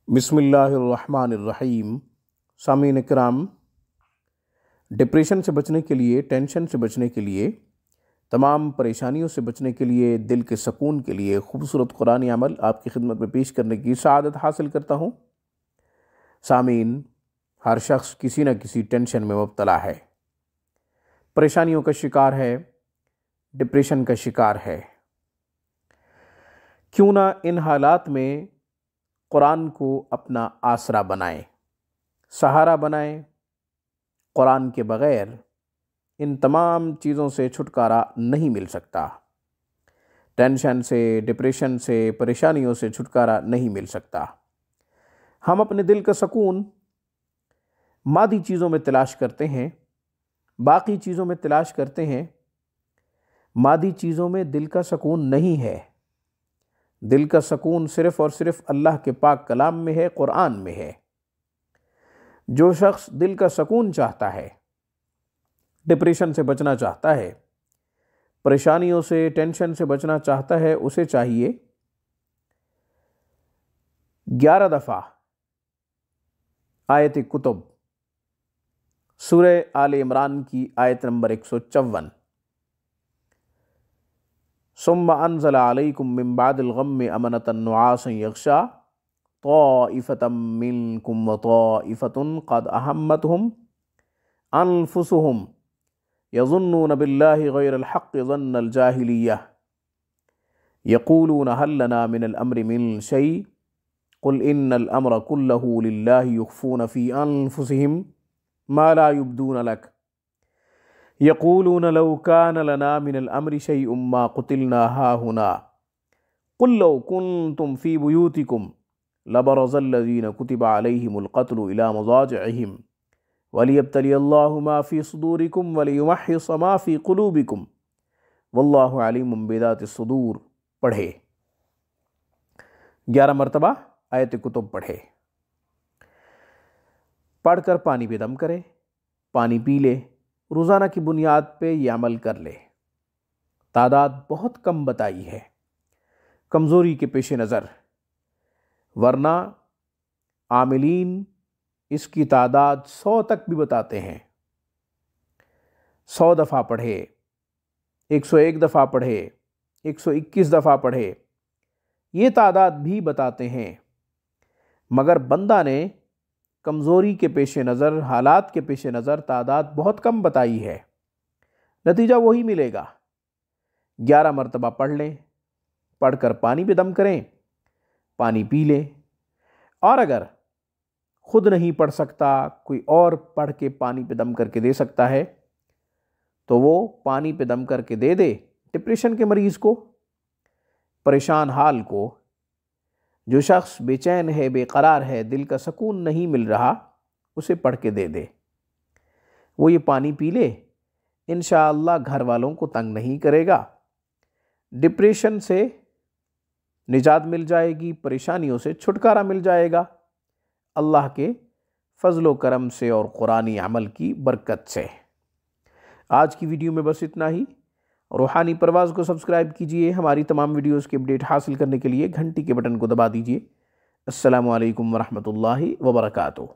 बिस्मिल्लाहिर्रहमानिर्रहीम। सामीन इकराम, डिप्रेशन से बचने के लिए, टेंशन से बचने के लिए, तमाम परेशानियों से बचने के लिए, दिल के सुकून के लिए खूबसूरत कुरानी अमल आपकी खिदमत में पेश करने की सआदत हासिल करता हूँ। सामीन, हर शख्स किसी न किसी टेंशन में मुब्तला है, परेशानियों का शिकार है, डिप्रेशन का शिकार है। क्यों ना इन हालात में कुरान को अपना आसरा बनाएं, सहारा बनाएं। कुरान के बग़ैर इन तमाम चीज़ों से छुटकारा नहीं मिल सकता। टेंशन से, डिप्रेशन से, परेशानियों से छुटकारा नहीं मिल सकता। हम अपने दिल का सुकून मादी चीज़ों में तलाश करते हैं, बाकी चीज़ों में तलाश करते हैं। मादी चीज़ों में दिल का सुकून नहीं है। दिल का सुकून सिर्फ़ और सिर्फ़ अल्लाह के पाक कलाम में है, कुरान में है। जो शख्स दिल का सुकून चाहता है, डिप्रेशन से बचना चाहता है, परेशानियों से, टेंशन से बचना चाहता है, उसे चाहिए 11 दफ़ा आयत कुतुब सूरह आले इमरान की आयत नंबर 154, सुम्मा अनज़ला अलैकुम मिन बादिल गम्मि अमनतन नुआसन यग़शा ताइफ़तम मिनकुम व ताइफ़तुन क़द अहम्मतहुम अनफुसुहुम यज़ुन्नून बिल्लाहि गैरल हक़्क़ि ज़न्नल जाहिलिय्यह यक़ूलून हल लना मिनल अम्रि मिन शै क़ुल इन्नल अम्र कुल्लहु लिल्लाहि युख़्फ़ून फ़ी अनफुसिहिम मा ला युब्दून लक यक़ूलून लौ कान लना मिनल अम्रि शैउम मा क़ुतिलना हाहुना क़ुल लौ कुन्तुम फ़ी बुयूतिकुम लबरज़ल्लज़ीन कुतिबा अलैहिमुल क़त्लु इला मज़ाजिअहिम वलियब्तलियल्लाहु मा फ़ी सुदूरिकुम वलियुमह्हिस मा फ़ी क़ुलूबिकुम वल्लाहु अलीमुम बिज़ातिस सुदूर। पढ़े 11 मरतबा आयत कुतुब पढ़े। पढ़कर पानी पे दम करे, पानी पी ले। रोज़ाना की बुनियाद पे ये अमल कर ले। तादाद बहुत कम बताई है कमज़ोरी के पेश नज़र, वरना आमिलीन इसकी तादाद 100 तक भी बताते हैं। 100 दफ़ा पढ़े, 101 दफ़ा पढ़े, 121 दफ़ा पढ़े, ये तादाद भी बताते हैं। मगर बंदा ने कमज़ोरी के पेश नज़र, हालात के पेश नज़र तादाद बहुत कम बताई है। नतीजा वही मिलेगा। 11 मरतबा पढ़ लें, पढ़कर पानी पे दम करें, पानी पी लें। और अगर खुद नहीं पढ़ सकता, कोई और पढ़ के पानी पे दम करके दे सकता है, तो वो पानी पे दम करके दे दे डिप्रेशन के मरीज़ को, परेशान हाल को। जो शख्स बेचैन है, बेकरार है, दिल का सुकून नहीं मिल रहा, उसे पढ़ के दे दे। वो ये पानी पी ले, इंशाअल्लाह घर वालों को तंग नहीं करेगा। डिप्रेशन से निजात मिल जाएगी, परेशानियों से छुटकारा मिल जाएगा अल्लाह के फजलो करम से और कुरानी अमल की बरकत से। आज की वीडियो में बस इतना ही। रूहानी परवाज़ को सब्सक्राइब कीजिए। हमारी तमाम वीडियोस की अपडेट हासिल करने के लिए घंटी के बटन को दबा दीजिए। अस्सलामु अलैकुम वरहमतुल्लाहि वबरकातुहू।